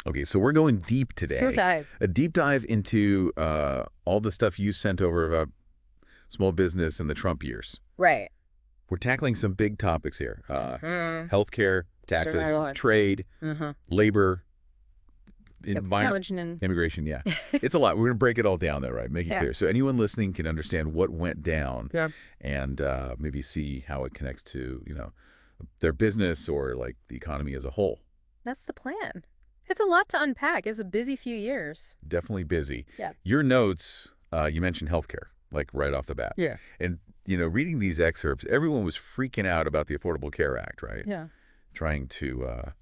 Okay, so we're going deep Sure today. dive. A deep dive into all the stuff you sent over about small business in the Trump years. Right. We're tackling some big topics here. Hmm. Healthcare, Certainly taxes, would. trade, Mm-hmm. labor, Yep. environment, Religion and immigration. Yeah. It's a lot. We're going to break it all down, though, right? Make it yeah. clear. So anyone listening can understand what went down Yeah. and maybe see how it connects to, their business or like the economy as a whole. That's the plan. It's a lot to unpack. It was a busy few years. Definitely busy. Yeah. Your notes, you mentioned healthcare, like right off the bat. Yeah. And, reading these excerpts, everyone was freaking out about the Affordable Care Act, right? Yeah. Trying to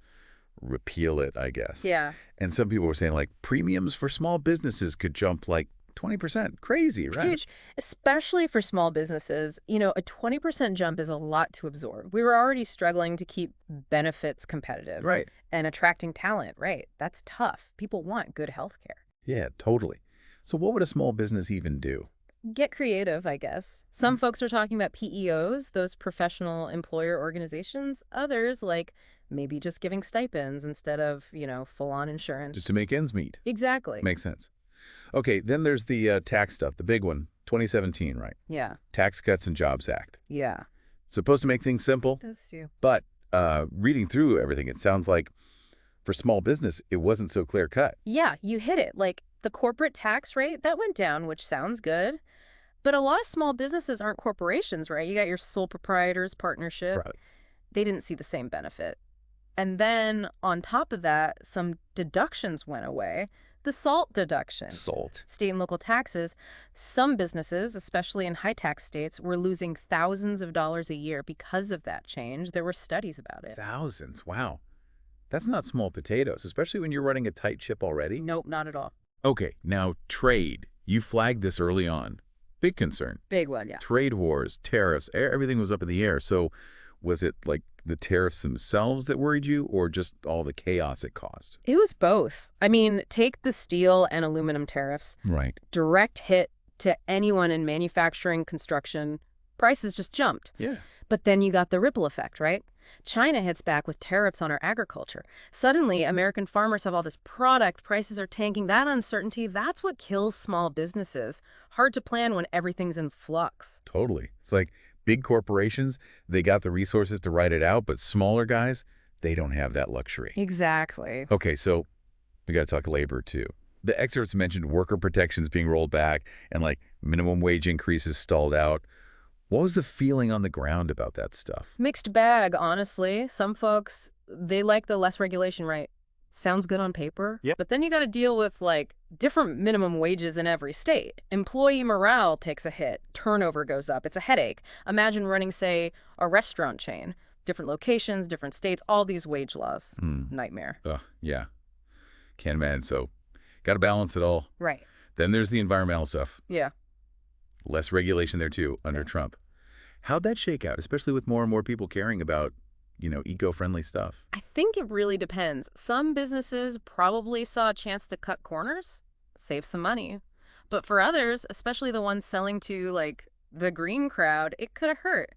repeal it, I guess. Yeah. And some people were saying, like, premiums for small businesses could jump like 20%. Crazy, right? Huge, especially for small businesses. A 20% jump is a lot to absorb. We were already struggling to keep benefits competitive Right. and attracting talent, right? That's tough. People want good health care. Yeah, totally. So what would a small business even do? Get creative, I guess. Some folks are talking about PEOs, those professional employer organizations. Others, like maybe just giving stipends instead of, full-on insurance. Just to make ends meet. Exactly. Makes sense. Okay, then there's the tax stuff, the big one, 2017, right? Yeah. Tax Cuts and Jobs Act. Yeah. Supposed to make things simple, Those two. but reading through everything, it sounds like for small business, it wasn't so clear cut. Yeah, you hit it. Like the corporate tax rate, that went down, which sounds good. But a lot of small businesses aren't corporations, right? You got your sole proprietors, partnership. Right. They didn't see the same benefit. And then on top of that, some deductions went away. The SALT deduction. Salt. State and local taxes. Some businesses, especially in high tax states, were losing thousands of dollars a year because of that change. There were studies about it. Thousands. Wow. That's not small potatoes, especially when you're running a tight ship already. Nope, not at all. Okay, now trade. You flagged this early on. Big concern. Big one, yeah. Trade wars, tariffs, everything was up in the air. So was it like the tariffs themselves that worried you or just all the chaos it caused? It was both. I mean, take the steel and aluminum tariffs. Right. Direct hit to anyone in manufacturing, construction. Prices just jumped. Yeah. But then you got the ripple effect, right? China hits back with tariffs on our agriculture. Suddenly, American farmers have all this product, prices are tanking. That uncertainty, that's what kills small businesses. Hard to plan when everything's in flux. Totally. It's like big corporations, they got the resources to ride it out, but smaller guys, they don't have that luxury. Exactly. Okay, so we got to talk labor too. The excerpts mentioned worker protections being rolled back and like minimum wage increases stalled out. What was the feeling on the ground about that stuff? Mixed bag, honestly. Some folks, they like the less regulation, right? Sounds good on paper. Yep. But then you got to deal with, like, different minimum wages in every state. Employee morale takes a hit. Turnover goes up. It's a headache. Imagine running, say, a restaurant chain. Different locations, different states, all these wage laws. Nightmare. Yeah. Can't imagine. So got to balance it all. Right. Then there's the environmental stuff. Yeah. Less regulation there too under Trump. How'd that shake out, especially with more and more people caring about, eco-friendly stuff? I think it really depends. Some businesses probably saw a chance to cut corners, save some money. But for others, especially the ones selling to, like, the green crowd, it could have hurt.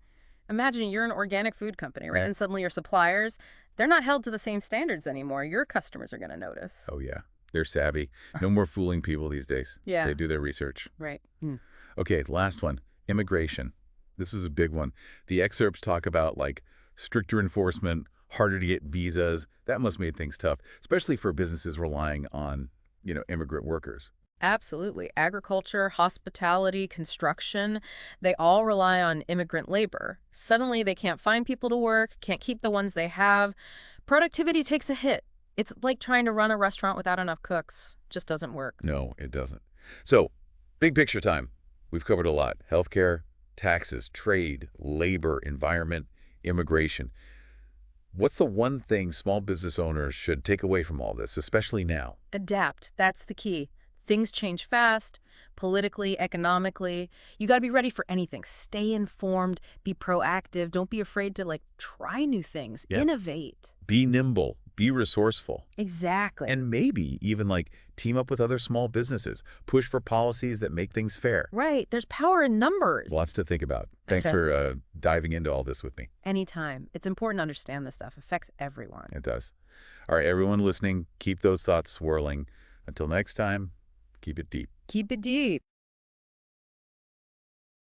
Imagine you're an organic food company, right? Yeah. And suddenly your suppliers, they're not held to the same standards anymore. Your customers are going to notice. Oh, yeah. They're savvy. No more fooling people these days. Yeah. They do their research. Right. Okay, last one. Immigration. This is a big one. The excerpts talk about, like, stricter enforcement, harder to get visas. That must have made things tough, especially for businesses relying on, immigrant workers. Absolutely. Agriculture, hospitality, construction, they all rely on immigrant labor. Suddenly they can't find people to work, can't keep the ones they have. Productivity takes a hit. It's like trying to run a restaurant without enough cooks. Just doesn't work. No, it doesn't. So, big picture time. We've covered a lot. Healthcare, taxes, trade, labor, environment, immigration. What's the one thing small business owners should take away from all this, especially now? Adapt. That's the key. Things change fast, politically, economically. You got to be ready for anything. Stay informed, be proactive. Don't be afraid to, like, try new things, Yeah. innovate. Be nimble. be resourceful. Exactly. And maybe even like team up with other small businesses, push for policies that make things fair. Right. There's power in numbers. Lots to think about. Thanks for diving into all this with me. Anytime. It's important to understand this stuff. It affects everyone. It does. All right, everyone listening, keep those thoughts swirling. Until next time, keep it deep. Keep it deep.